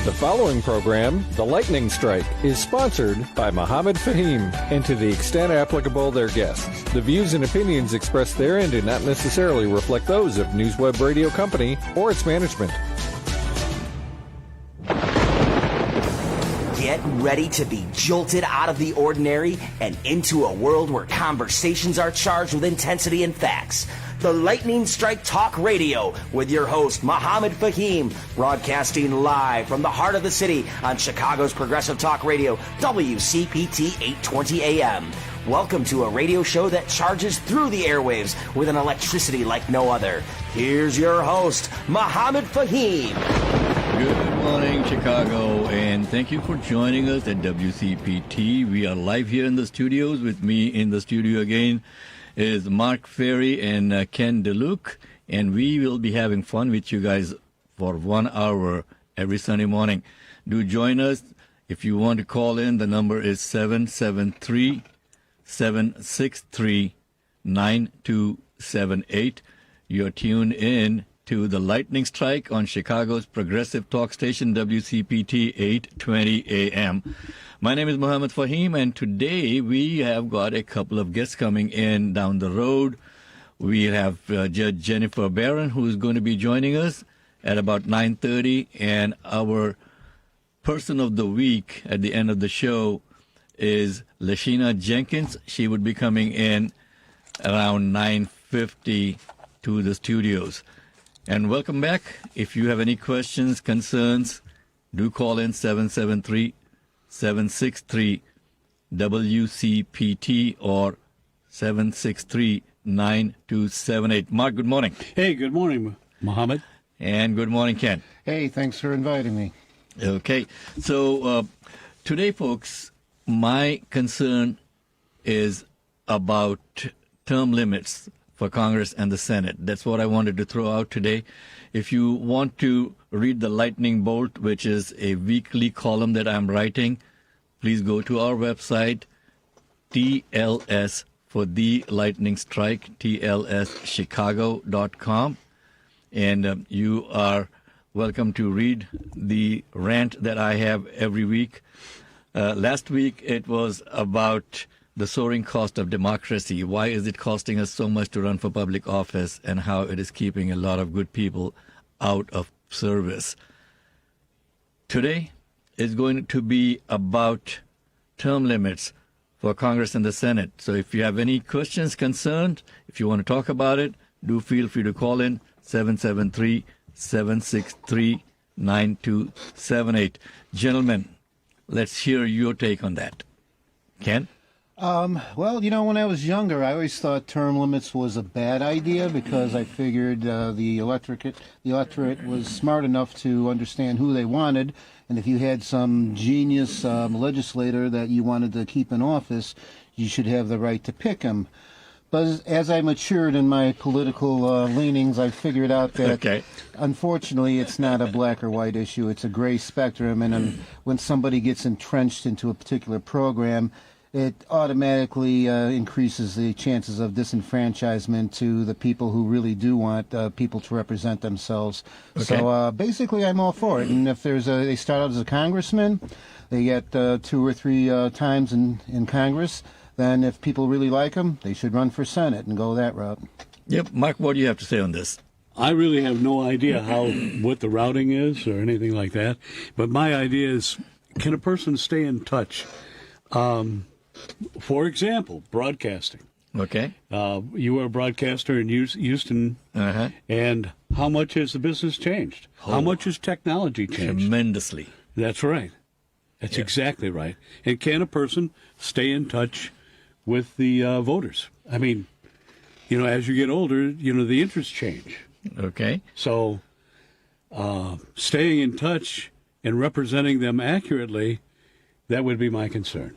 The following program, The Lightning Strike, is sponsored by Mohammed Faheem, and to the extent applicable, their guests. The views and opinions expressed therein do not necessarily reflect those of NewsWeb Radio Company or its management. Get ready to be jolted out of the ordinary and into a world where conversations are charged with intensity and facts. The Lightning Strike Talk Radio with your host, Mohammed Faheem, broadcasting live from the heart of the city on Chicago's Progressive Talk Radio, WCPT 820 AM. Welcome to a radio show that charges through the airwaves with an electricity like no other. Here's your host, Mohammed Faheem. Good morning, Chicago, and thank you for joining us at WCPT. We are live here in the studios. With me in the studio again is Mark Ferry and Ken DeLuke, and we will be having fun with you guys for 1 hour every Sunday morning. Do join us. If you want to call in, the number is 773-763-9278. You're tuned in to the Lightning Strike on Chicago's Progressive Talk Station, WCPT 820 AM. My name is Mohammed Faheem, and today we have got a couple of guests coming in down the road. We have Judge Jennifer Barron, who is going to be joining us at about 9:30, and our person of the week at the end of the show is Lashina Jenkins. She would be coming in around 9:50 to the studios. And welcome back. If you have any questions, concerns, do call in 773-763-WCPT or 763-9278. Mark, good morning. Hey, good morning, Mohammed. And good morning, Ken. Hey, thanks for inviting me. Okay. So today, folks, my concern is about term limits for Congress and the Senate. That's what I wanted to throw out today. If you want to read the Lightning Bolt, which is a weekly column that I'm writing, please go to our website, TLS for the Lightning Strike, TLSchicago.com. And you are welcome to read the rant that I have every week. Last week it was about the soaring cost of democracy. Why is it costing us so much to run for public office, and how it is keeping a lot of good people out of service? Today is going to be about term limits for Congress and the Senate. So if you have any questions, concerns, if you want to talk about it, do feel free to call in 773-763-9278. Gentlemen, let's hear your take on that. Ken? Well, when I was younger, I always thought term limits was a bad idea because I figured the electorate was smart enough to understand who they wanted, and if you had some genius legislator that you wanted to keep in office, you should have the right to pick him. But as I matured in my political leanings, I figured out that, Unfortunately, it's not a black or white issue. It's a gray spectrum, and when somebody gets entrenched into a particular program, it automatically increases the chances of disenfranchisement to the people who really do want people to represent themselves. Okay. So basically, I'm all for it. And if they start out as a congressman, they get 2 or 3 times in Congress. Then if people really like them, they should run for Senate and go that route. Yep. Mark, what do you have to say on this? I really have no idea what the routing is or anything like that. But my idea is, can a person stay in touch? For example, broadcasting. Okay. You were a broadcaster in Houston, and how much has the business changed? How much has technology changed? Tremendously. That's right. That's exactly right. And can a person stay in touch with the voters? I mean, as you get older, the interests change. Okay. So staying in touch and representing them accurately, that would be my concern.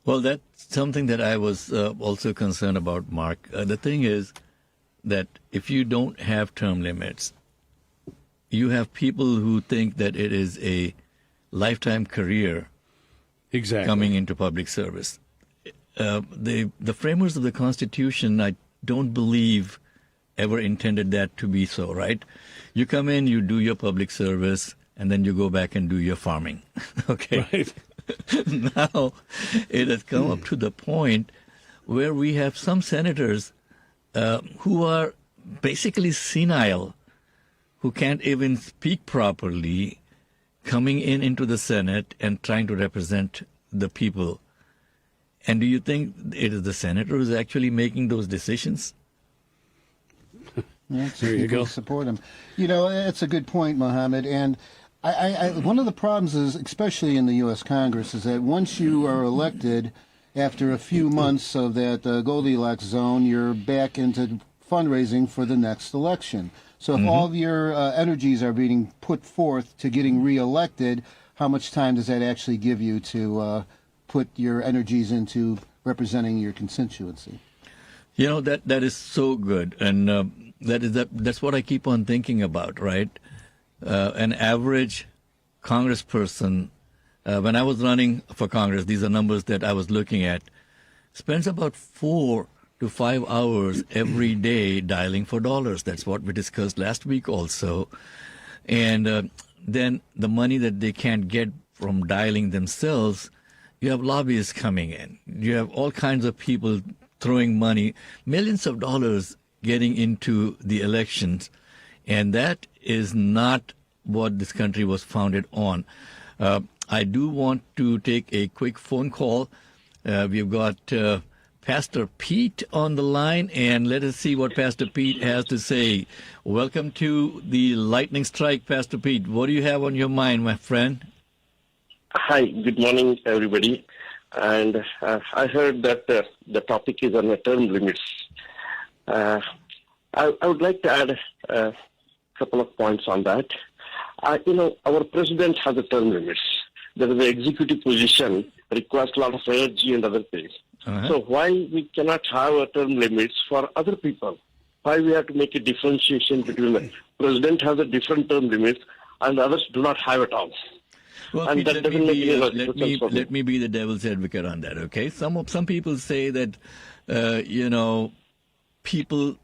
Well, that's something that I was also concerned about, Mark. The thing is that if you don't have term limits, you have people who think that it is a lifetime career coming into public service. The framers of the Constitution, I don't believe, ever intended that to be so, right? You come in, you do your public service, and then you go back and do your farming. Okay. Right. Now it has come up to the point where we have some senators who are basically senile, who can't even speak properly, coming into the Senate and trying to represent the people. And do you think it is the senator who's actually making those decisions? Yeah, There you go. Support him. You know, it's a good point, Mohammed. And one of the problems is, especially in the U.S. Congress, is that once you are elected, after a few months of that Goldilocks zone, you're back into fundraising for the next election. So if all of your energies are being put forth to getting reelected, how much time does that actually give you to put your energies into representing your constituency? You know, that is so good, and that's what I keep on thinking about, right? An average congressperson, when I was running for Congress, these are numbers that I was looking at, spends about 4 to 5 hours every day dialing for dollars. That's what we discussed last week also. And then the money that they can't get from dialing themselves, you have lobbyists coming in. You have all kinds of people throwing money, millions of dollars getting into the elections. And that is not what this country was founded on. I do want to take a quick phone call. We've got Pastor Pete on the line, and let us see what Pastor Pete has to say. Welcome to the Lightning Strike, Pastor Pete. What do you have on your mind, my friend? Hi, good morning, everybody. And I heard that the topic is on the term limits. I would like to add a couple of points on that. Our president has a term limits. There is an executive position requires a lot of energy and other things. So why we cannot have a term limits for other people? Why we have to make a differentiation between the president has a different term limits and others do not have it all? Well, And Pete, that doesn't make any logical sense for me. let me be the devil's advocate on that, okay? Some people say that, people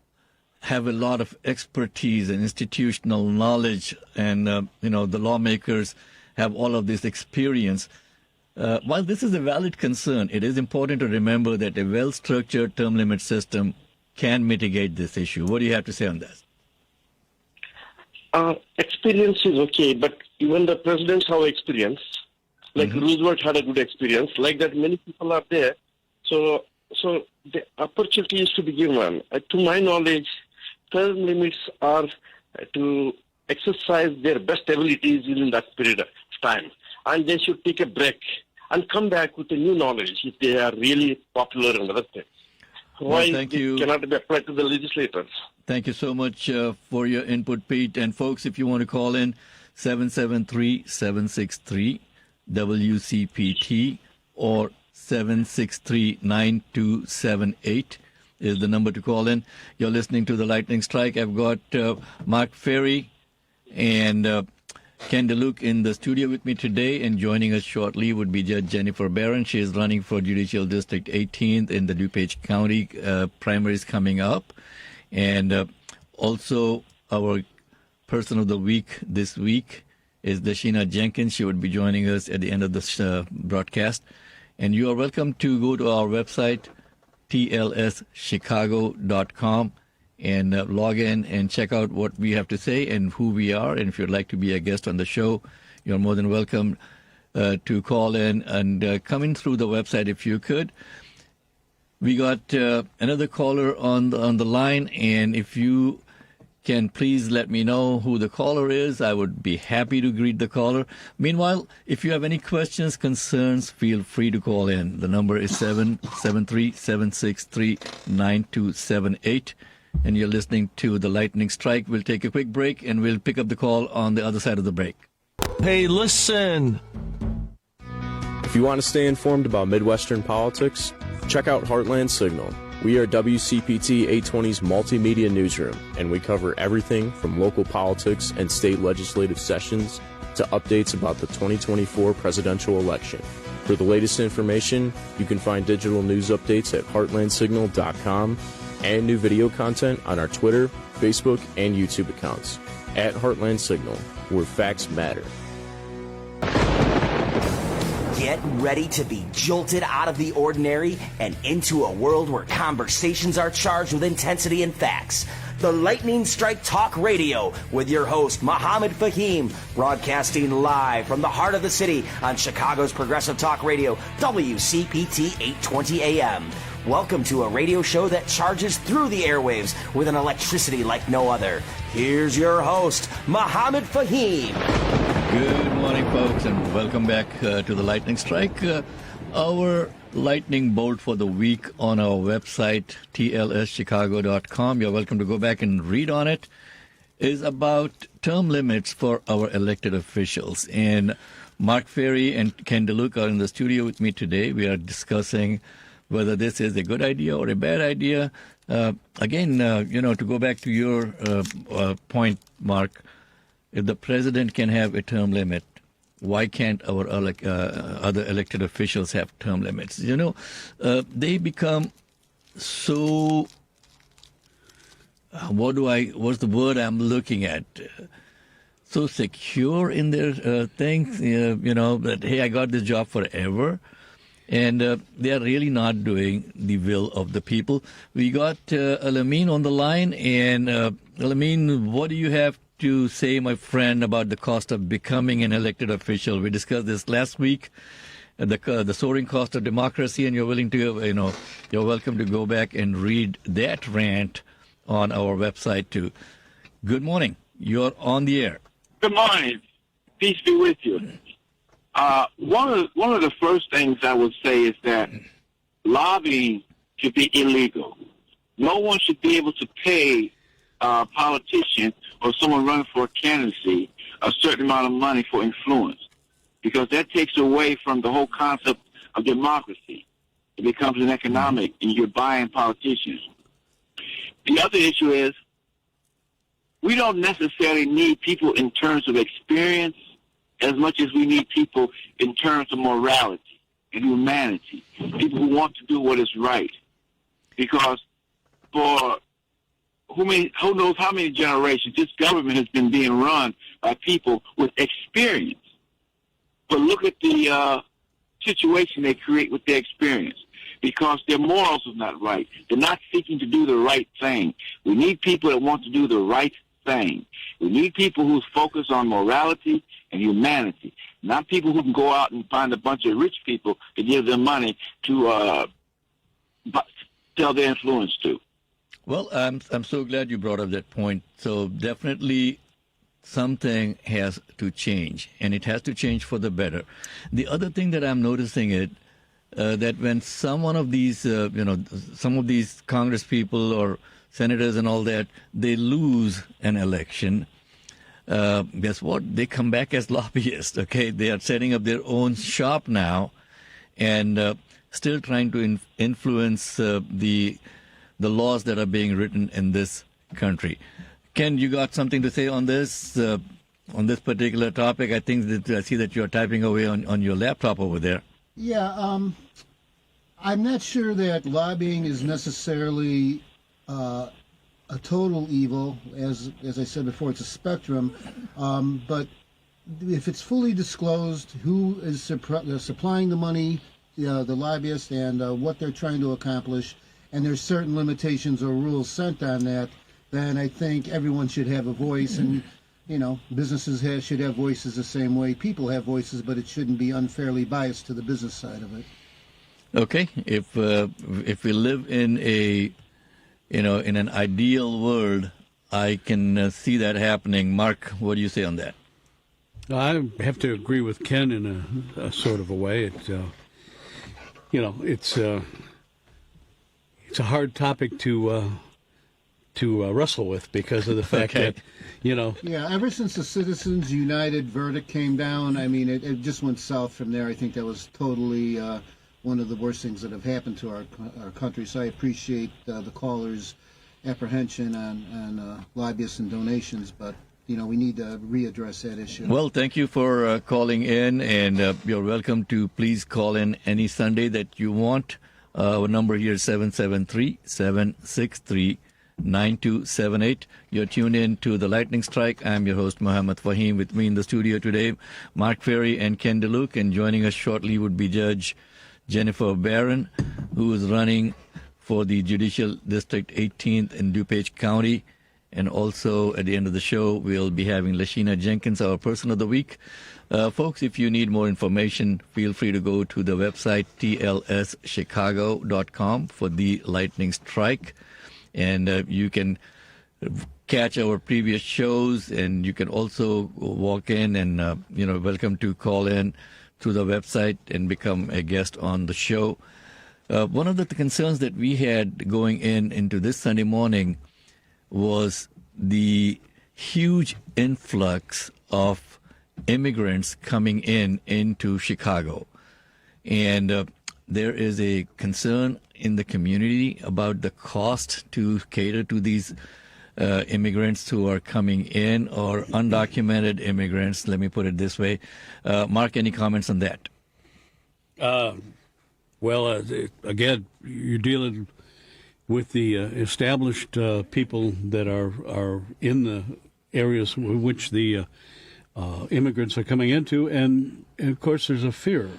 have a lot of expertise and institutional knowledge, and, the lawmakers have all of this experience. While this is a valid concern, it is important to remember that a well-structured term limit system can mitigate this issue. What do you have to say on that? Experience is okay, but even the presidents have experience. Like Roosevelt had a good experience. Like that, many people are there. So the opportunity is to be given. To my knowledge, term limits are to exercise their best abilities in that period of time. And they should take a break and come back with a new knowledge if they are really popular and other things. Why thank you. Cannot be applied to the legislators? Thank you so much for your input, Pete. And folks, if you want to call in, 773-763-WCPT or 763-9278 is the number to call in. You're listening to the Lightning Strike. I've got Mark Ferry and Ken DeLuke in the studio with me today, and joining us shortly would be Judge Jennifer Barron. She is running for Judicial District 18th in the DuPage County primaries coming up. And also our person of the week this week is Dashina Jenkins. She would be joining us at the end of this broadcast. And you are welcome to go to our website, tlschicago.com, and log in and check out what we have to say and who we are. And if you'd like to be a guest on the show, you're more than welcome to call in and come in through the website if you could. We got another caller on the line, and if you can please let me know who the caller is, I would be happy to greet the caller. Meanwhile, if you have any questions, concerns, feel free to call in. The number is 773-763-9278. And you're listening to the Lightning Strike. We'll take a quick break, and we'll pick up the call on the other side of the break. Hey, listen. If you want to stay informed about Midwestern politics, check out Heartland Signal. We are WCPT 820's multimedia newsroom, and we cover everything from local politics and state legislative sessions to updates about the 2024 presidential election. For the latest information, you can find digital news updates at heartlandsignal.com and new video content on our Twitter, Facebook, and YouTube accounts at Heartland Signal, where facts matter. Get ready to be jolted out of the ordinary and into a world where conversations are charged with intensity and facts. The Lightning Strike Talk Radio with your host, Mohammed Faheem, broadcasting live from the heart of the city on Chicago's Progressive Talk Radio, WCPT 820 AM. Welcome to a radio show that charges through the airwaves with an electricity like no other. Here's your host, Mohammed Faheem. Good morning, folks, and welcome back to the Lightning Strike. Our lightning bolt for the week on our website, tlschicago.com. You're welcome to go back and read on it. Is about term limits for our elected officials. And Mark Ferry and Ken DeLuca are in the studio with me today. We are discussing whether this is a good idea or a bad idea. Again, to go back to your point, Mark, if the president can have a term limit, why can't our other elected officials have term limits? They become so, what's the word I'm looking at? So secure in their things, that, hey, I got this job forever. And they are really not doing the will of the people. We got Alameen on the line. And Alameen, what do you have to say, my friend, about the cost of becoming an elected official? We discussed this last week, the soaring cost of democracy, and you're welcome to go back and read that rant on our website too. Good morning. You're on the air. Good morning. Peace be with you. One of the first things I would say is that lobbying should be illegal. No one should be able to pay a politician or someone running for a candidacy a certain amount of money for influence, because that takes away from the whole concept of democracy. It becomes an economic, and you're buying politicians. The other issue is we don't necessarily need people in terms of experience as much as we need people in terms of morality and humanity, people who want to do what is right. Because for who knows how many generations, this government has been being run by people with experience. But look at the situation they create with their experience, because their morals are not right. They're not seeking to do the right thing. We need people that want to do the right thing. We need people who focus on morality and humanity, not people who can go out and find a bunch of rich people to give them money to tell their influence to. Well, I'm so glad you brought up that point. So definitely something has to change, and it has to change for the better. The other thing that I'm noticing is that when some of these Congress people or senators and all that, they lose an election, guess what? They come back as lobbyists, okay? They are setting up their own shop now and still trying to influence the laws that are being written in this country. Ken, you got something to say on this particular topic? I think that I see that you're typing away on your laptop over there. Yeah, I'm not sure that lobbying is necessarily a total evil. As I said before, it's a spectrum. But if it's fully disclosed who is supplying the money, the lobbyists, and what they're trying to accomplish, and there's certain limitations or rules sent on that, then I think everyone should have a voice. And businesses should have voices the same way people have voices, but it shouldn't be unfairly biased to the business side of it. Okay, if we live in in an ideal world, I can see that happening. Mark, what do you say on that? I have to agree with Ken in a sort of a way. It's a hard topic to wrestle with because of the fact that, Yeah, ever since the Citizens United verdict came down, I mean, it just went south from there. I think that was totally one of the worst things that have happened to our country. So I appreciate the caller's apprehension on lobbyists and donations, but we need to readdress that issue. Well, thank you for calling in, and you're welcome to please call in any Sunday that you want. Our number here is 773-763-9278. You're tuned in to The Lightning Strike. I'm your host, Mohammed Faheem. With me in the studio today, Mark Ferry and Ken DeLuke. And joining us shortly would be Judge Jennifer Barron, who is running for the Judicial District 18th in DuPage County. And also at the end of the show, we'll be having Lashina Jenkins, our Person of the Week. Folks, if you need more information, feel free to go to the website tlschicago.com for the Lightning Strike. And you can catch our previous shows, and you can also walk in and, welcome to call in through the website and become a guest on the show. One of the concerns that we had going into this Sunday morning was the huge influx of immigrants coming into Chicago. And there is a concern in the community about the cost to cater to these immigrants who are coming in, or undocumented immigrants, let me put it this way. Mark, any comments on that? Again, you're dealing with the established people that are in the areas in which the immigrants are coming into, and of course there's a fears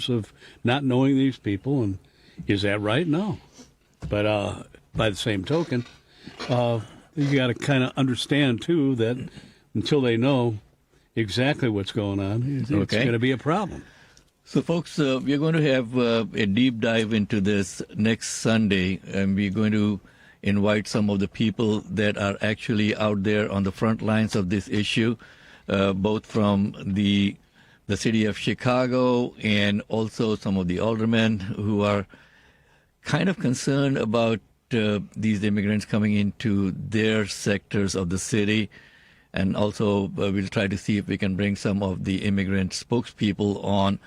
of not knowing these people, and is that right? No. But by the same token, you got to kind of understand too that until they know exactly what's going on, it's going to be a problem. So, folks, we're going to have a deep dive into this next Sunday, and we're going to invite some of the people that are actually out there on the front lines of this issue, both from the city of Chicago and also some of the aldermen who are kind of concerned about these immigrants coming into their sectors of the city. And also we'll try to see if we can bring some of the immigrant spokespeople on.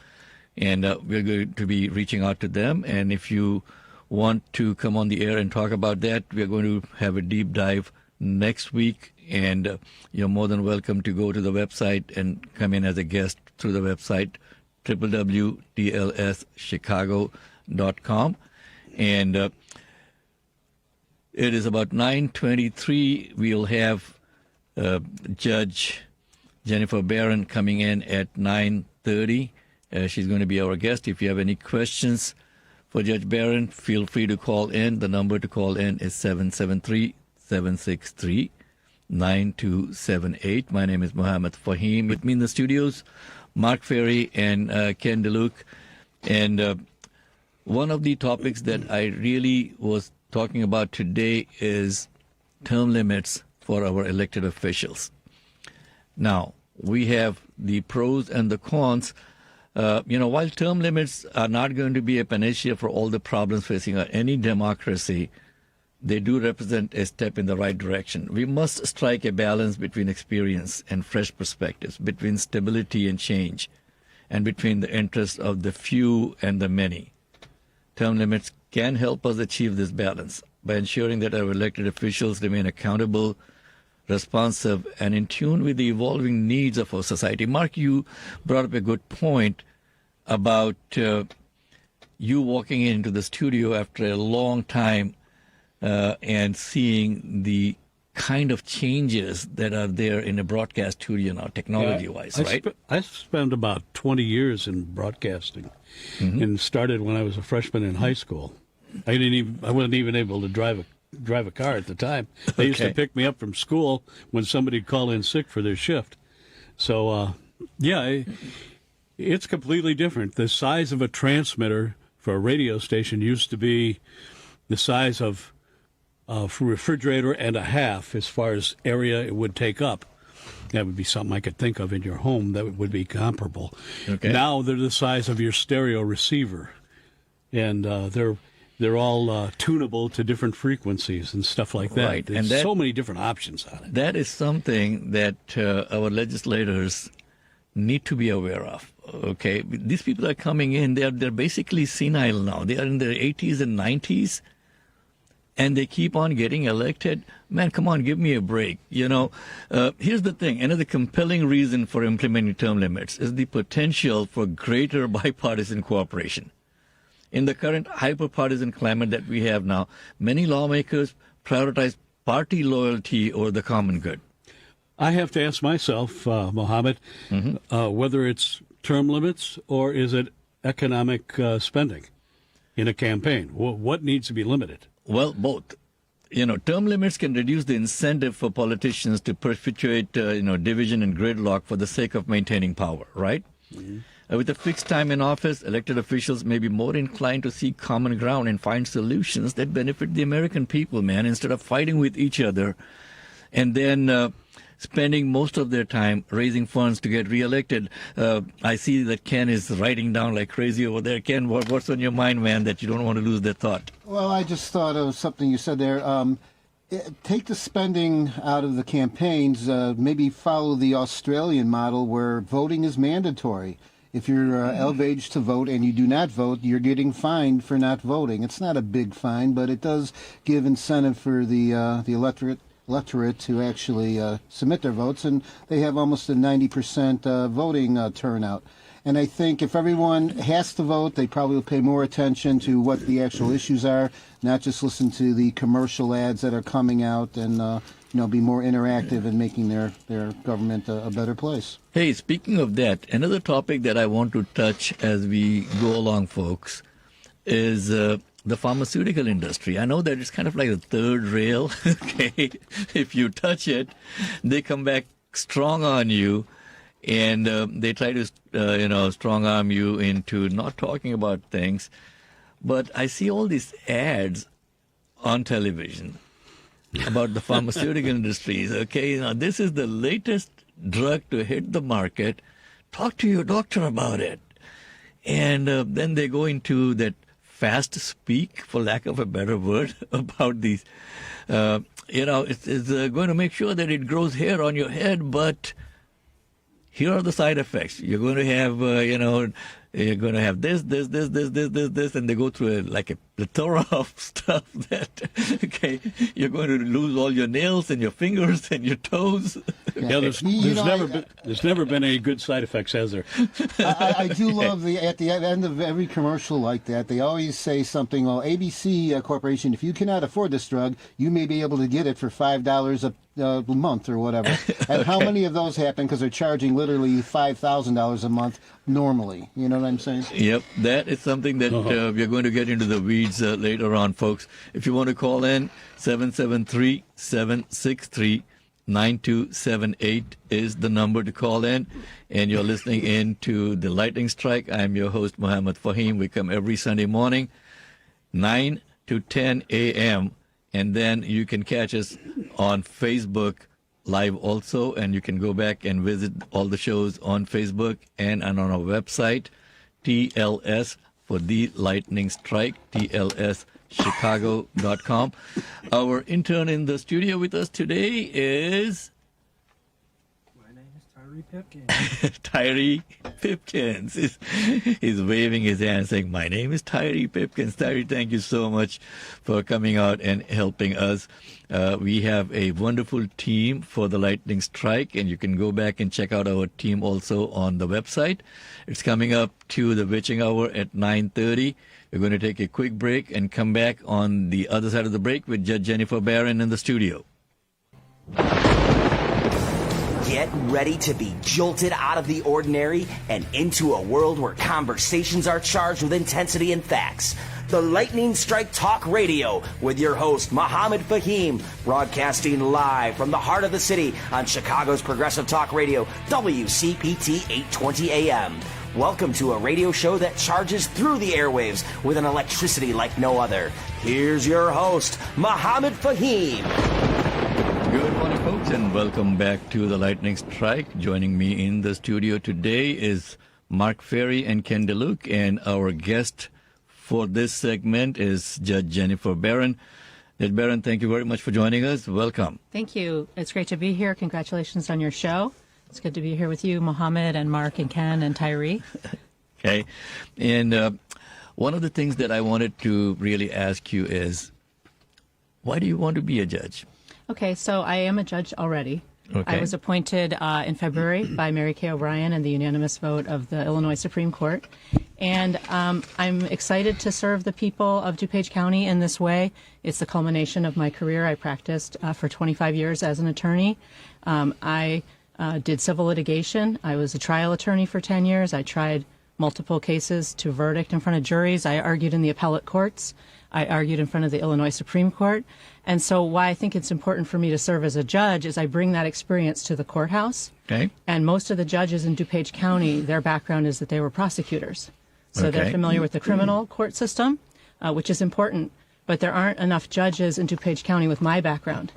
And we're going to be reaching out to them. And if you want to come on the air and talk about that, we're going to have a deep dive next week. And you're more than welcome to go to the website and come in as a guest through the website, www.tlschicago.com. And it is about 9:23. We'll have Judge Jennifer Barron coming in at 9:30. She's going to be our guest. If you have any questions for Judge Barron, feel free to call in. The number to call in is 773-763-9278. My name is Mohammed Faheem. With me in the studios, Mark Ferry and Ken DeLuke. And one of the topics that I really was talking about today is term limits for our elected officials. Now, we have the pros and the cons. While term limits are not going to be a panacea for all the problems facing any democracy, they do represent a step in the right direction. We must strike a balance between experience and fresh perspectives, between stability and change, and between the interests of the few and the many. Term limits can help us achieve this balance by ensuring that our elected officials remain accountable, responsive, and in tune with the evolving needs of our society. Mark, you brought up a good point about you walking into the studio after a long time and seeing the kind of changes that are there in a broadcast studio now, technology-wise, right? I spent about 20 years in broadcasting, and started when I was a freshman in high school. I wasn't even able to drive a car at the time. They used to pick me up from school when somebody'd call in sick for their shift. So, it's completely different. The size of a transmitter for a radio station used to be the size of a refrigerator and a half as far as area it would take up. That would be something I could think of in your home that would be comparable. Okay. Now they're the size of your stereo receiver, and they're all tunable to different frequencies and stuff like that. Right. There's so many different options on it. That is something that our legislators need to be aware of. Okay, these people are coming in. They're basically senile now. They are in their 80s and 90s, and they keep on getting elected. Man, come on, give me a break. Here's the thing. Another compelling reason for implementing term limits is the potential for greater bipartisan cooperation. in the current hyper-partisan climate that we have now, many lawmakers prioritize party loyalty over the common good. I have to ask myself, Mohammed, whether it's term limits or is it economic spending in a campaign? What needs to be limited? Well, both. Term limits can reduce the incentive for politicians to perpetuate, division and gridlock for the sake of maintaining power, right? With a fixed time in office, elected officials may be more inclined to seek common ground and find solutions that benefit the American people, man, instead of fighting with each other and then spending most of their time raising funds to get reelected. I see that Ken is writing down like crazy over there. Ken, what's on your mind, man, that you don't want to lose that thought? Well, I just thought of something you said there. Take the spending out of the campaigns. Maybe follow the Australian model where voting is mandatory. If you're of age to vote and you do not vote, you're getting fined for not voting. It's not a big fine, but it does give incentive for the electorate to actually submit their votes, and they have almost a 90% voting turnout. And I think if everyone has to vote, they probably will pay more attention to what the actual issues are, not just listen to the commercial ads that are coming out, and be more interactive in making their government a better place. Hey, speaking of that, another topic that I want to touch as we go along, folks, is the pharmaceutical industry. I know that it's kind of like a third rail. Okay, if you touch it, they come back strong on you, and they try to, strong arm you into not talking about things. But I see all these ads on television about the pharmaceutical industries. Okay, now this is the latest drug to hit the market. Talk to your doctor about it. And then they go into that fast speak, for lack of a better word, about these. It's going to make sure that it grows hair on your head, but here are the side effects. You're going to have, you're going to have this, and they go through a plethora of stuff that, okay, you're going to lose all your nails and your fingers and your toes. Yeah, there's never been any good side effects, has there? I do love at the end of every commercial like that, they always say something, ABC Corporation, if you cannot afford this drug, you may be able to get it for $5 a month or whatever. And how many of those happen because they're charging literally $5,000 a month normally? You know what I'm saying? Yep, that is something that we're going to get into the weeds later on, folks. If you want to call in, 773-763-9278 is the number to call in. And you're listening in to The Lightning Strike. I'm your host, Mohammed Faheem. We come every Sunday morning, 9 to 10 a.m., and then you can catch us on Facebook Live also, and you can go back and visit all the shows on Facebook and on our website, TLS for The Lightning Strike, TLSchicago.com. Our intern in the studio with us today is... Tyree Pipkins. He's waving his hand saying, my name is Tyree Pipkins. Tyree, thank you so much for coming out and helping us. We have a wonderful team for the Lightning Strike, and you can go back and check out our team also on the website. It's coming up to the witching hour at 9:30. We're going to take a quick break and come back on the other side of the break with Judge Jennifer Barron in the studio. Get ready to be jolted out of the ordinary and into a world where conversations are charged with intensity and facts. The Lightning Strike Talk Radio with your host, Mohammed Faheem, broadcasting live from the heart of the city on Chicago's Progressive Talk Radio, WCPT 820 AM. Welcome to a radio show that charges through the airwaves with an electricity like no other. Here's your host, Mohammed Faheem. Good morning, folks, and welcome back to the Lightning Strike. Joining me in the studio today is Mark Ferry and Ken DeLuke, and our guest for this segment is Judge Jennifer Barron. Judge Barron, thank you very much for joining us. Welcome. Thank you. It's great to be here. Congratulations on your show. It's good to be here with you, Mohammed, and Mark, and Ken, and Tyree. Okay. And one of the things that I wanted to really ask you is, why do you want to be a judge? Okay, so I am a judge already. I was appointed in February by Mary Kay O'Brien and the unanimous vote of the Illinois Supreme Court. And I'm excited to serve the people of DuPage County in this way. It's the culmination of my career. I practiced for 25 years as an attorney. I did civil litigation. I was a trial attorney for 10 years. I tried multiple cases to verdict in front of juries. I argued in the appellate courts. I argued in front of the Illinois Supreme Court. And so why I think it's important for me to serve as a judge is I bring that experience to the courthouse. Okay. And most of the judges in DuPage County, their background is that they were prosecutors. So Okay. they're familiar with the criminal court system, which is important. But there aren't enough judges in DuPage County with my background.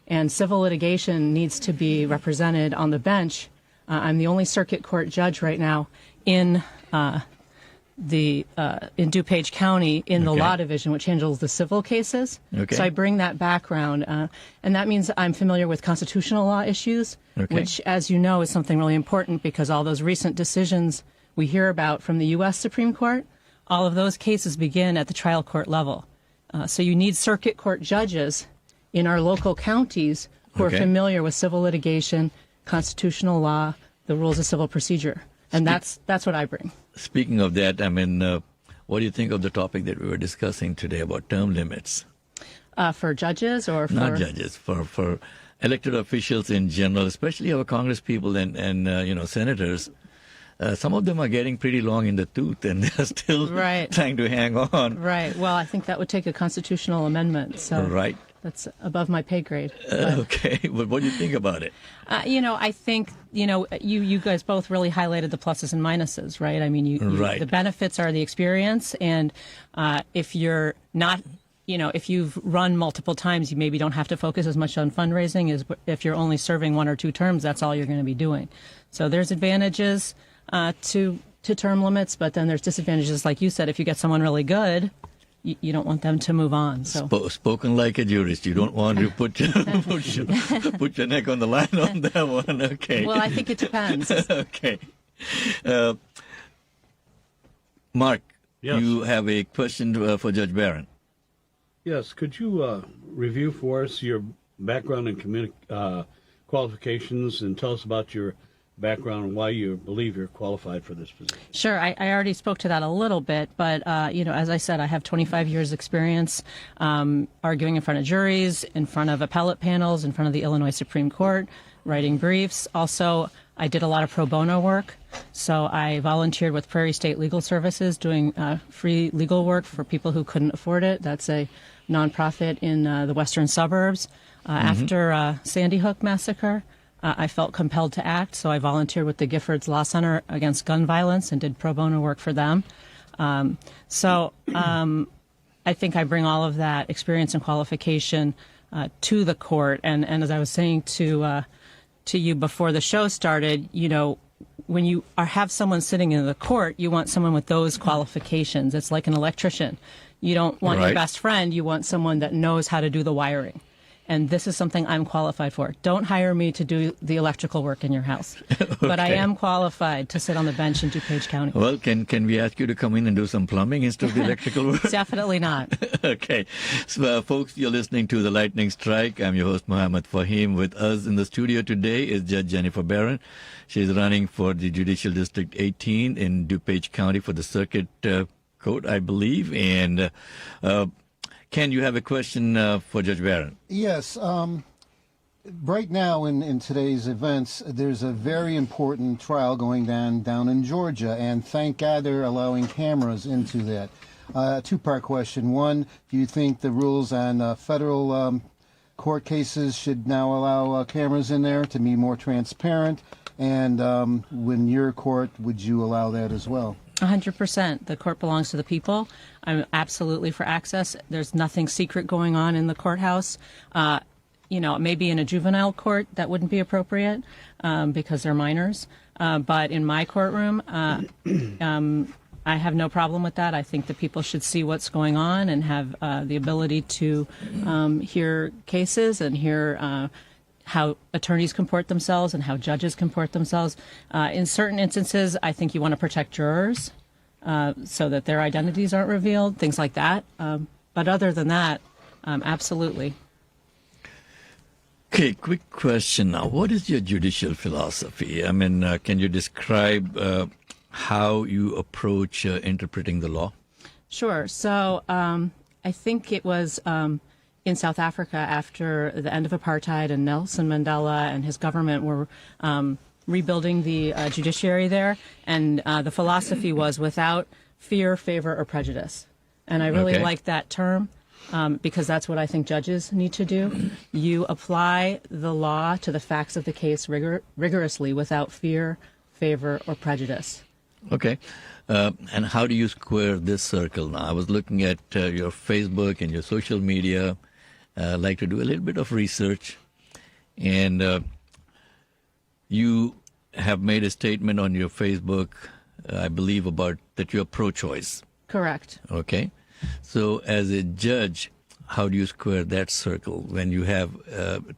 And civil litigation needs to be represented on the bench. I'm the only circuit court judge right now in DuPage County in the Okay. law division, which handles the civil cases. Okay. So I bring that background, and that means I'm familiar with constitutional law issues, Okay. which, as you know, is something really important because all those recent decisions we hear about from the U.S. Supreme Court, all of those cases begin at the trial court level. So you need circuit court judges in our local counties who Okay. are familiar with civil litigation, constitutional law, the rules of civil procedure, and that's what I bring. Speaking of that, I mean, what do you think of the topic that we were discussing today about term limits? For judges or for... Not judges, for elected officials in general, especially our Congress people and senators. Some of them are getting pretty long in the tooth, and they're still Right. trying to hang on. Right. Well, I think that would take a constitutional amendment. So Right. that's above my pay grade. But, Okay, but what do you think about it? I think, you guys both really highlighted the pluses and minuses, right? I mean, Right. the benefits are the experience. And if you're not, if you've run multiple times, you maybe don't have to focus as much on fundraising as if you're only serving 1 or 2 terms, that's all you're going to be doing. So there's advantages to term limits, but then there's disadvantages. Like you said, if you get someone really good, you don't want them to move on. So Spoken like a jurist. You don't want to put your neck on the line on that one. Okay. Well, I think it depends. Okay. Mark, Yes. you have a question for Judge Barron. Yes, could you review for us your background and qualifications and tell us about your background and why you believe you're qualified for this position? Sure. I already spoke to that a little bit, but, as I said, I have 25 years experience arguing in front of juries, in front of appellate panels, in front of the Illinois Supreme Court, writing briefs. Also, I did a lot of pro bono work. So I volunteered with Prairie State Legal Services doing free legal work for people who couldn't afford it. That's a nonprofit in the western suburbs. After Sandy Hook massacre, I felt compelled to act, so I volunteered with the Giffords Law Center Against Gun Violence and did pro bono work for them. I think I bring all of that experience and qualification to the court. And as I was saying to you before the show started, when you have someone sitting in the court, you want someone with those qualifications. It's like an electrician. You don't want your Right. best friend. You want someone that knows how to do the wiring. And this is something I'm qualified for. Don't hire me to do the electrical work in your house. But I Okay. am qualified to sit on the bench in DuPage County. Well, can we ask you to come in and do some plumbing instead of the electrical work? Definitely not. Okay. So, folks, you're listening to The Lightning Strike. I'm your host, Mohammed Faheem. With us in the studio today is Judge Jennifer Barron. She's running for the Judicial District 18 in DuPage County for the Circuit Court, I believe. And Ken, you have a question for Judge Barron. Yes. Right now in today's events, there's a very important trial going down in Georgia, and thank God they're allowing cameras into that. Two-part question. One, do you think the rules on federal court cases should now allow cameras in there to be more transparent? And when your court, would you allow that as well? 100%. The court belongs to the people. I'm absolutely for access. There's nothing secret going on in the courthouse. Maybe in a juvenile court that wouldn't be appropriate because they're minors. But in my courtroom, I have no problem with that. I think that people should see what's going on and have the ability to hear cases and hear how attorneys comport themselves and how judges comport themselves. In certain instances, I think you want to protect jurors so that their identities aren't revealed, things like that. But other than that, absolutely. Okay, quick question now. What is your judicial philosophy? I mean, can you describe how you approach interpreting the law? Sure. So I think it was in South Africa after the end of apartheid, and Nelson Mandela and his government were rebuilding the judiciary there. And the philosophy was without fear, favor, or prejudice. And I really like that term. Because that's what I think judges need to do. You apply the law to the facts of the case rigorously without fear, favor, or prejudice. Okay. And how do you square this circle now? I was looking at your Facebook and your social media. I like to do a little bit of research. And you have made a statement on your Facebook, I believe, about that you're pro-choice. Correct. Okay. So as a judge, how do you square that circle when you have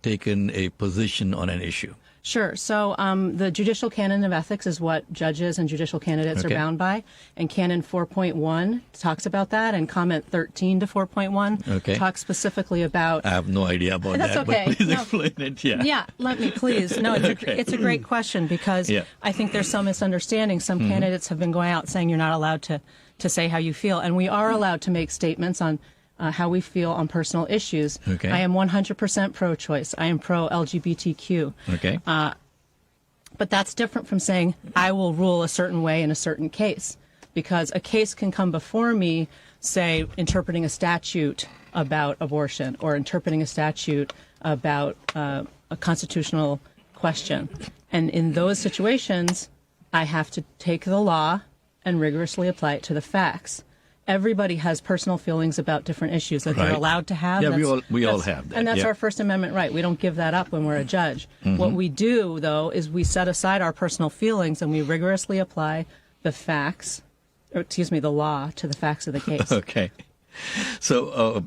taken a position on an issue? Sure. So the judicial canon of ethics is what judges and judicial candidates are bound by. And Canon 4.1 talks about that, and Comment 13 to 4.1 talks specifically about... I have no idea about That's that, okay. but please explain it. Yeah, let me please. No, it's a great question, because I think there's some misunderstanding. Some candidates have been going out saying you're not allowed to say how you feel. And we are allowed to make statements on how we feel on personal issues. Okay. I am 100% pro-choice. I am pro-LGBTQ. Okay. But that's different from saying I will rule a certain way in a certain case, because a case can come before me, say, interpreting a statute about abortion or interpreting a statute about a constitutional question. And in those situations, I have to take the law and rigorously apply it to the facts. Everybody has personal feelings about different issues that they're allowed to have. Yeah, we all have that. And that's our First Amendment right. We don't give that up when we're a judge. What we do, though, is we set aside our personal feelings and we rigorously apply the facts, or excuse me, the law to the facts of the case. Okay. So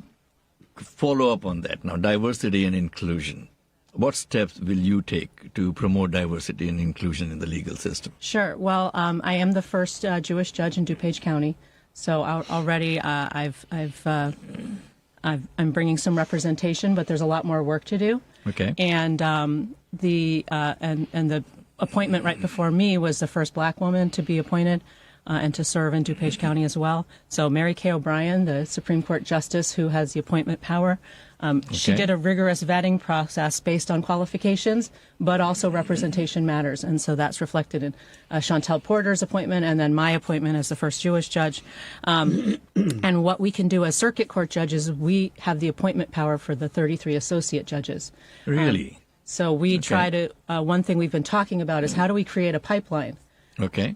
follow up on that now, diversity and inclusion. What steps will you take to promote diversity and inclusion in the legal system? Sure. Well, I am the first Jewish judge in DuPage County, so already I'm bringing some representation, but there's a lot more work to do. Okay. And the appointment right before me was the first black woman to be appointed and to serve in DuPage County as well. So Mary Kay O'Brien, the Supreme Court Justice who has the appointment power, she did a rigorous vetting process based on qualifications, but also representation matters. And so that's reflected in Chantel Porter's appointment and then my appointment as the first Jewish judge. And what we can do as circuit court judges, we have the appointment power for the 33 associate judges. Really? So we try to, one thing we've been talking about is how do we create a pipeline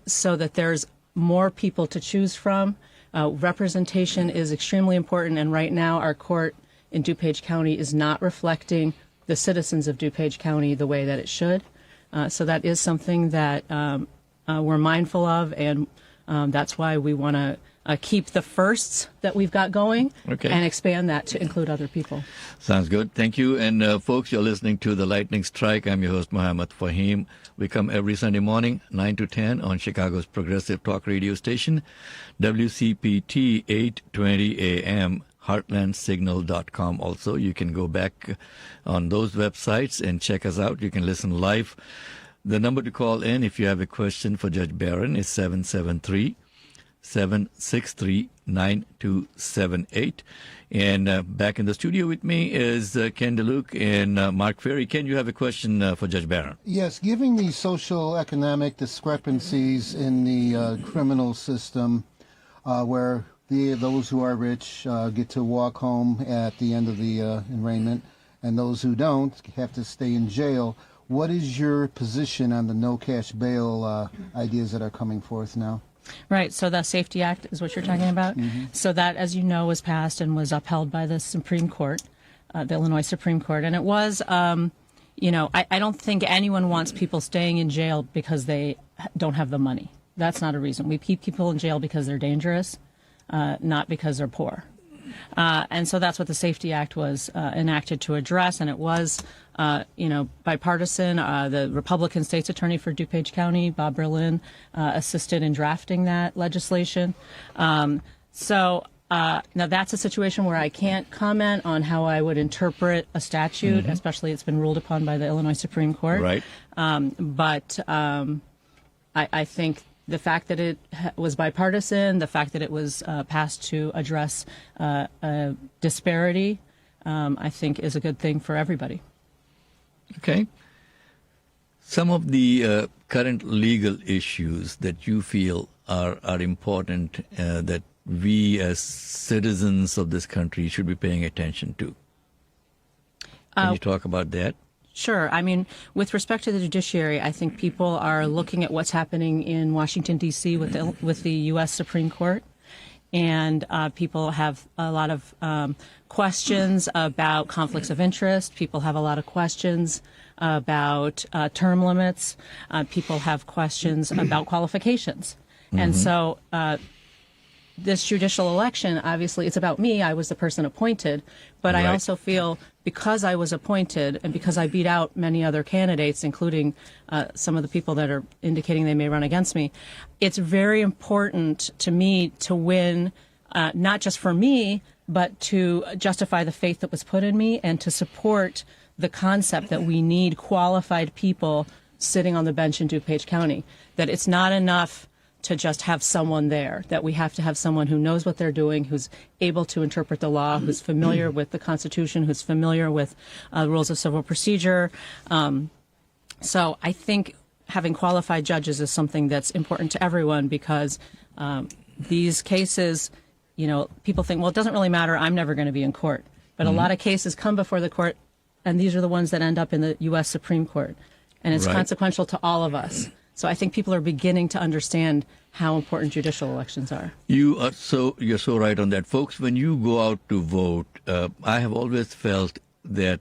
so that there's more people to choose from. Representation is extremely important, and right now our court in DuPage County is not reflecting the citizens of DuPage County the way that it should. So that is something that we're mindful of, and that's why we want to keep the firsts that we've got going and expand that to include other people. Sounds good. Thank you. And folks, you're listening to The Lightning Strike. I'm your host, Mohammed Faheem. We come every Sunday morning, 9 to 10 on Chicago's progressive talk radio station, WCPT 820 AM, heartlandsignal.com. Also, you can go back on those websites and check us out. You can listen live. The number to call in if you have a question for Judge Barron is 773-763-9278. And back in the studio with me is Ken DeLuke and Mark Ferry. Ken, you have a question for Judge Barron. Yes, given the social economic discrepancies in the criminal system, where those who are rich get to walk home at the end of the arraignment, and those who don't have to stay in jail, what is your position on the no cash bail ideas that are coming forth now? Right, so the Safety Act is what you're talking about. So that, as you know, was passed and was upheld by the Supreme Court, the Illinois Supreme Court. And it was, I don't think anyone wants people staying in jail because they don't have the money. That's not a reason. We keep people in jail because they're dangerous, not because they're poor. And so that's what the Safety Act was enacted to address, and it was, bipartisan. The Republican State's Attorney for DuPage County, Bob Berlin, assisted in drafting that legislation. So Now, that's a situation where I can't comment on how I would interpret a statute, especially it's been ruled upon by the Illinois Supreme Court. Right. But I think the fact that it was bipartisan, the fact that it was passed to address a disparity, I think is a good thing for everybody. Okay. Some of the current legal issues that you feel are important that we as citizens of this country should be paying attention to. Can you talk about that? Sure. I mean, with respect to the judiciary, I think people are looking at what's happening in Washington, D.C. with the U.S. Supreme Court. And people have a lot of questions about conflicts of interest. People have a lot of questions about term limits. People have questions about qualifications. And so this judicial election, obviously, it's about me. I was the person appointed. But I also feel because I was appointed and because I beat out many other candidates, including some of the people that are indicating they may run against me, it's very important to me to win, not just for me, but to justify the faith that was put in me and to support the concept that we need qualified people sitting on the bench in DuPage County, that it's not enough to just have someone there, that we have to have someone who knows what they're doing, who's able to interpret the law, who's familiar with the Constitution, who's familiar with rules of civil procedure. So I think having qualified judges is something that's important to everyone because these cases, you know, people think, well, it doesn't really matter. I'm never going to be in court. But a lot of cases come before the court, and these are the ones that end up in the U.S. Supreme Court. And it's consequential to all of us. So I think people are beginning to understand how important judicial elections are. You're so right on that. Folks, when you go out to vote, I have always felt that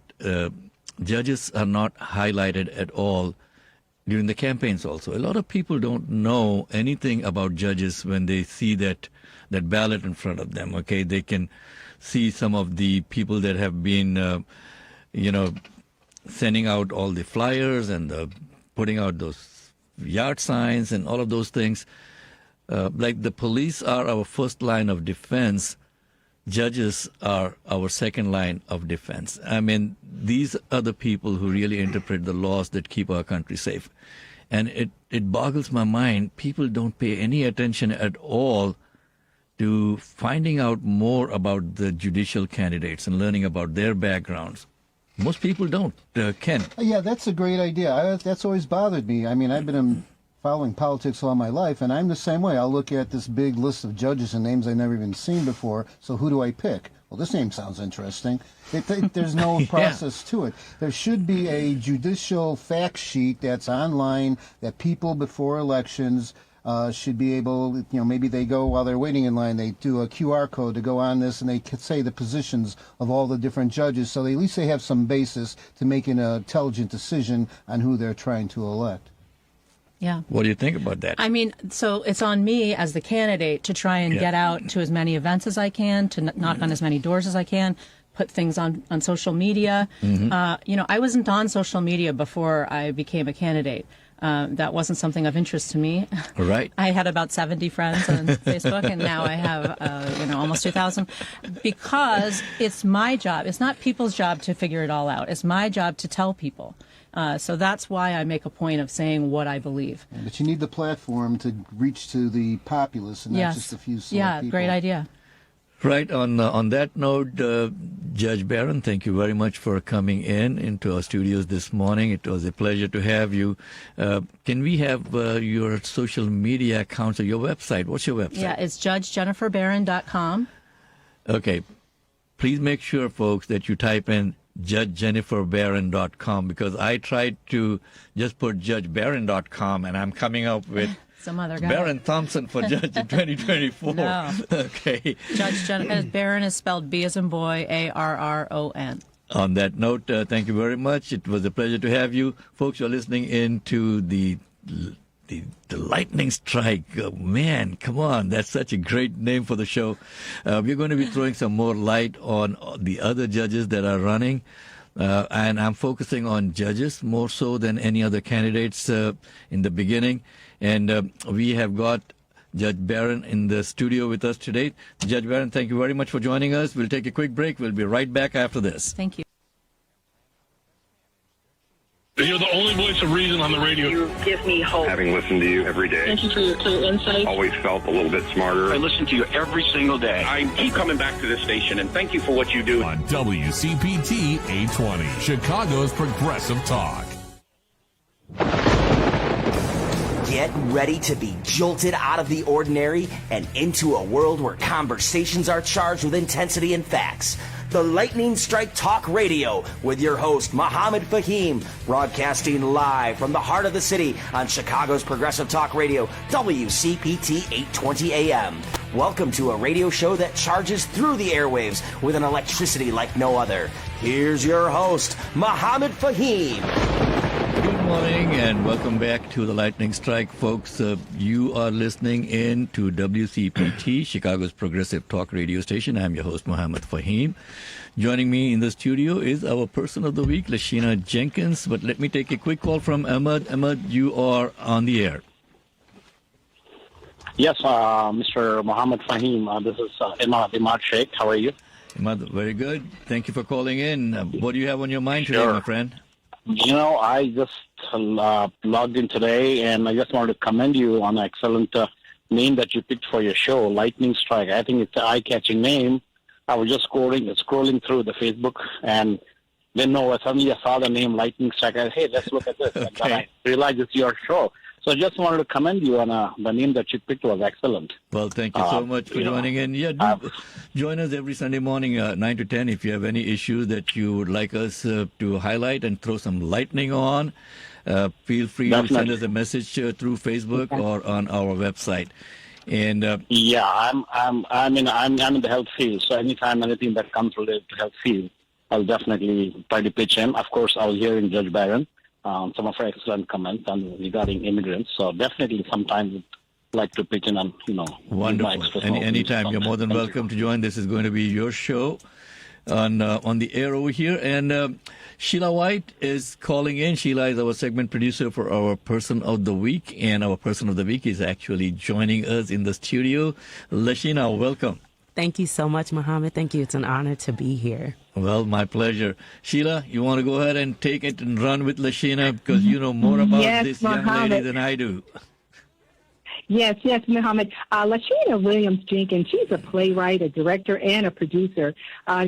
judges are not highlighted at all during the campaigns also. A lot of people don't know anything about judges when they see that ballot in front of them, okay? They can see some of the people that have been, sending out all the flyers and putting out those yard signs and all of those things. Like the police are our first line of defense, judges are our second line of defense. I mean, these are the people who really interpret the laws that keep our country safe. And it boggles my mind. People don't pay any attention at all to finding out more about the judicial candidates and learning about their backgrounds. Most people don't, Ken. Yeah, that's a great idea. That's always bothered me. I mean, I've been following politics all my life, and I'm the same way. I'll look at this big list of judges and names I've never even seen before, so who do I pick? Well, this name sounds interesting. There's no process to it. There should be a judicial fact sheet that's online that people before elections should be able, maybe they go while they're waiting in line, they do a QR code to go on this, and they could say the positions of all the different judges, so at least they have some basis to make an intelligent decision on who they're trying to elect. Yeah. What do you think about that? I mean, so it's on me as the candidate to try and get out to as many events as I can, to knock on as many doors as I can, put things on social media. I wasn't on social media before I became a candidate. That wasn't something of interest to me. Right. I had about 70 friends on Facebook, and now I have, almost 2,000. Because it's my job. It's not people's job to figure it all out. It's my job to tell people. So that's why I make a point of saying what I believe. But you need the platform to reach to the populace and not just a few select people. Great idea. Right. On that note, Judge Barron, thank you very much for coming into our studios this morning. It was a pleasure to have you. Can we have your social media accounts or your website? What's your website? Yeah, it's judgejenniferbarron.com. Okay. Please make sure, folks, that you type in judgejenniferbarron.com, because I tried to just put judgebarron.com and I'm coming up with some other guy. Barron Thompson for judge in 2024. No. Okay. Judge Jennifer Barron is spelled B as in boy, A-R-R-O-N. On that note, thank you very much. It was a pleasure to have you. Folks, you're listening into the lightning strike. Man, come on. That's such a great name for the show. We're going to be throwing some more light on the other judges that are running. And I'm focusing on judges more so than any other candidates in the beginning. And we have got Judge Barron in the studio with us today. Judge Barron, thank you very much for joining us. We'll take a quick break. We'll be right back after this. Thank you. You're the only voice of reason on the radio. You give me hope. Having listened to you every day. Thank you for your clear insight. Always felt a little bit smarter. I listen to you every single day. I keep coming back to this station, and thank you for what you do. On WCPT 820, Chicago's Progressive Talk. Get ready to be jolted out of the ordinary and into a world where conversations are charged with intensity and facts. The Lightning Strike Talk Radio with your host, Mohammed Faheem, broadcasting live from the heart of the city on Chicago's Progressive Talk Radio, WCPT 820 AM. Welcome to a radio show that charges through the airwaves with an electricity like no other. Here's your host, Mohammed Faheem. Good morning and welcome back to the Lightning Strike, folks. You are listening in to WCPT, Chicago's Progressive Talk radio station. I'm your host, Mohammed Faheem. Joining me in the studio is our person of the week, Lashina Jenkins. But let me take a quick call from Ahmad. Ahmad, you are on the air. Yes, Mr. Mohammed Faheem. This is Imad Sheikh. How are you? Imad, very good. Thank you for calling in. What do you have on your mind today, my friend? You know, I just logged in today, and I just wanted to commend you on the excellent name that you picked for your show, Lightning Strike. I think it's an eye-catching name. I was just scrolling through the Facebook, and then suddenly I saw the name Lightning Strike. I said, hey, let's look at this. Okay. And then I realized it's your show. So I just wanted to commend you on the name that you picked was excellent. Well, thank you so much for joining in. Yeah, do join us every Sunday morning, 9 to 10, if you have any issues that you would like us to highlight and throw some lightning on. Feel free to send us a message through Facebook or on our website. And I'm in the health field, so anytime anything that comes related to health field, I'll definitely try to pitch in. Of course, I was hearing Judge Barron. Some of her excellent comments regarding immigrants. So definitely sometimes like to pitch in on, wonderful. Anytime. You're more than welcome to join. This is going to be your show on the air over here. And Sheila White is calling in. Sheila is our segment producer for our Person of the Week. And our Person of the Week is actually joining us in the studio. Lashina, welcome. Thank you so much, Mohammed. Thank you. It's an honor to be here. Well, my pleasure. Sheila, you want to go ahead and take it and run with Lashina because you know more about this young lady than I do. Yes, Mohammed. Lashina Williams Jenkins, she's a playwright, a director, and a producer.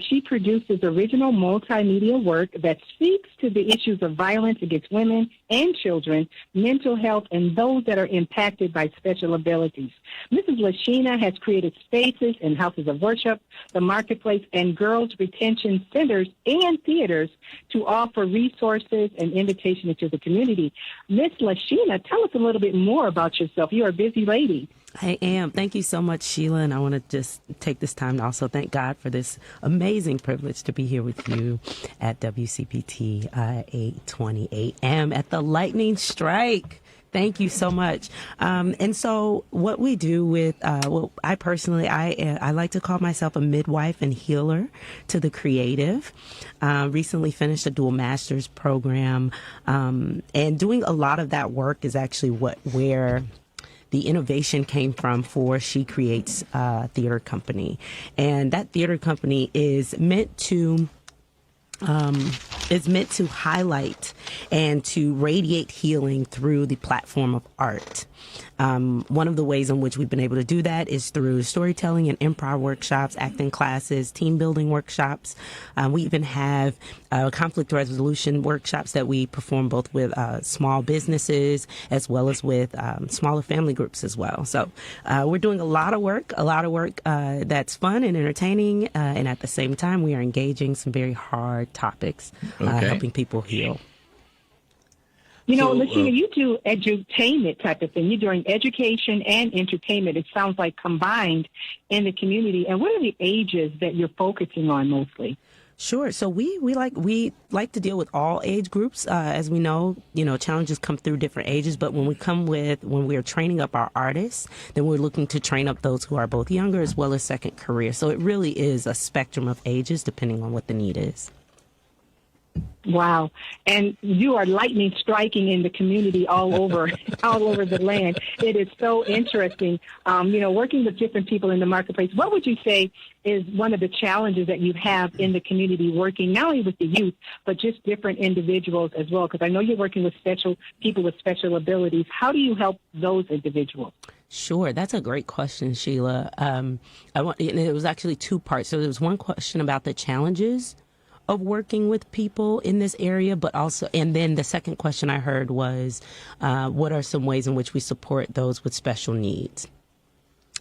She produces original multimedia work that speaks to the issues of violence against women and children, mental health, and those that are impacted by special abilities. Mrs. Lashina has created spaces in houses of worship, the marketplace, and girls' retention centers and theaters to offer resources and invitation into the community. Miss Lashina, tell us a little bit more about yourself. You are a busy lady. I am. Thank you so much, Sheila. And I want to just take this time to also thank God for this amazing privilege to be here with you at WCPT 820 AM at the Lightning Strike. Thank you so much. And so what we do with, I personally, I like to call myself a midwife and healer to the creative. Recently finished a dual master's program. And doing a lot of that work is actually where the innovation came from for She Creates Theater Company. And that theater company is meant to highlight and to radiate healing through the platform of art. One of the ways in which we've been able to do that is through storytelling and improv workshops, acting classes, team building workshops. We even have conflict resolution workshops that we perform both with small businesses as well as with smaller family groups as well. So we're doing a lot of work that's fun and entertaining. And at the same time, we are engaging some very hard topics, helping people heal. Lashina, you do edutainment type of thing. You're doing education and entertainment. It sounds like combined in the community. And what are the ages that you're focusing on mostly? Sure. So we like to deal with all age groups. As we know, challenges come through different ages. But when we are training up our artists, then we're looking to train up those who are both younger as well as second career. So it really is a spectrum of ages depending on what the need is. Wow. And you are lightning striking in the community all over the land. It is so interesting, working with different people in the marketplace. What would you say is one of the challenges that you have in the community, working not only with the youth, but just different individuals as well? Because I know you're working with people with special abilities. How do you help those individuals? Sure. That's a great question, Sheila. It was actually two parts. So there was one question about the challenges of working with people in this area, but also, and then the second question I heard was, what are some ways in which we support those with special needs?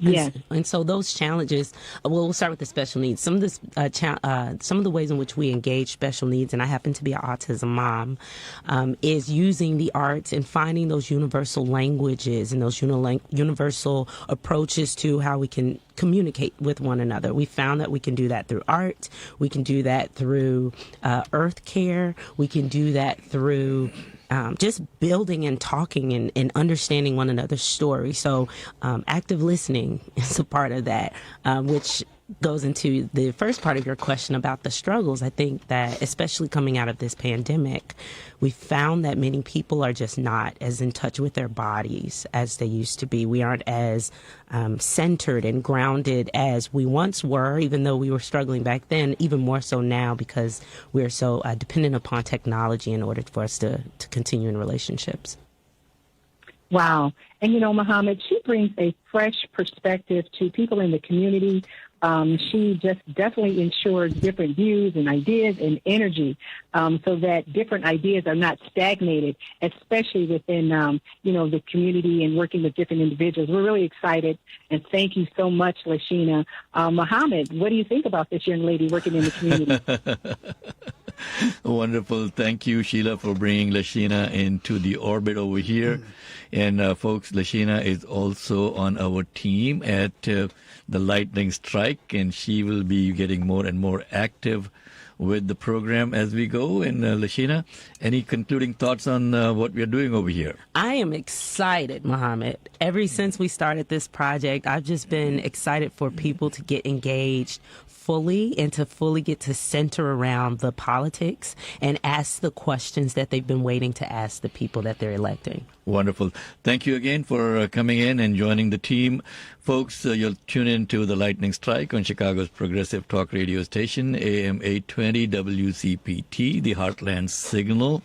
Yes. And so those challenges, we'll start with the special needs. Some of the ways in which we engage special needs, and I happen to be an autism mom, is using the arts and finding those universal languages and those universal approaches to how we can communicate with one another. We found that we can do that through art. We can do that through earth care. We can do that through just building and talking and understanding one another's story. So active listening is a part of that, which goes into the first part of your question about the struggles. I think that especially coming out of this pandemic, we found that many people are just not as in touch with their bodies as they used to be. We aren't as centered and grounded as we once were, even though we were struggling back then, even more so now because we're so dependent upon technology in order for us to continue in relationships. Wow. And, Mohammed, she brings a fresh perspective to people in the community. She just definitely ensures different views and ideas and energy so that different ideas are not stagnated, especially within, the community and working with different individuals. We're really excited, and thank you so much, Lashina. Mohammed, what do you think about this young lady working in the community? Wonderful. Thank you, Sheila, for bringing Lashina into the orbit over here. And folks, Lashina is also on our team at the Lightning Strike, and she will be getting more and more active with the program as we go. And Lashina, any concluding thoughts on what we are doing over here? I am excited, Mohammed. Ever since we started this project, I've just been excited for people to get engaged fully and to fully get to center around the politics and ask the questions that they've been waiting to ask the people that they're electing. Wonderful. Thank you again for coming in and joining the team. Folks, you'll tune in to the Lightning Strike on Chicago's progressive talk radio station, AM 820 WCPT, the Heartland Signal.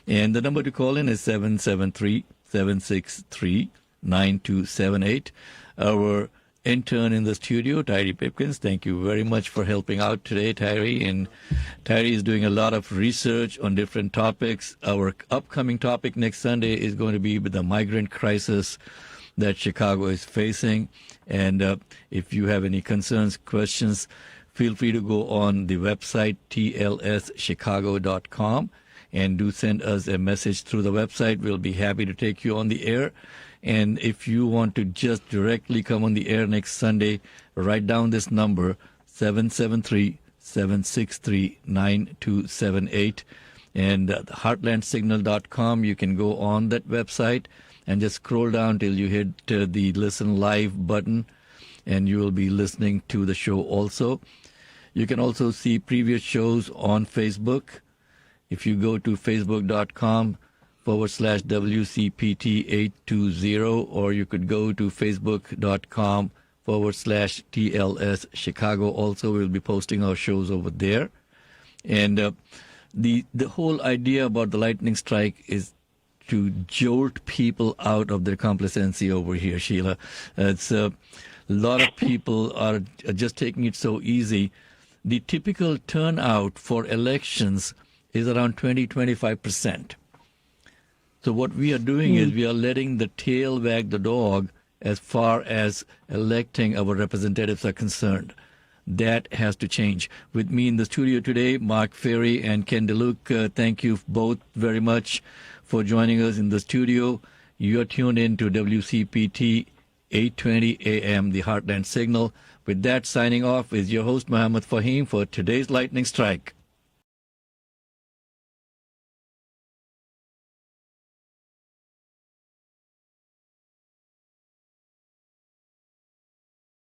And the number to call in is 773-763-9278. Our intern in the studio, Tyree Pipkins. Thank you very much for helping out today, Tyree. And Tyree is doing a lot of research on different topics. Our upcoming topic next Sunday is going to be with the migrant crisis that Chicago is facing. And if you have any concerns, questions, feel free to go on the website, tlschicago.com, and do send us a message through the website. We'll be happy to take you on the air. And if you want to just directly come on the air next Sunday, write down this number, 773-763-9278. And heartlandsignal.com, you can go on that website and just scroll down till you hit the Listen Live button, and you will be listening to the show also. You can also see previous shows on Facebook. If you go to facebook.com/WCPT820, or you could go to facebook.com/TLS Chicago. Also, we'll be posting our shows over there. And the whole idea about the Lightning Strike is to jolt people out of their complacency over here, Sheila. It's a lot of people are just taking it so easy. The typical turnout for elections is around 20-25%. So what we are doing is we are letting the tail wag the dog as far as electing our representatives are concerned. That has to change. With me in the studio today, Mark Ferry and Ken DeLuke, thank you both very much for joining us in the studio. You are tuned in to WCPT 820 AM, the Heartland Signal. With that, signing off is your host, Mohammed Faheem, for today's Lightning Strike.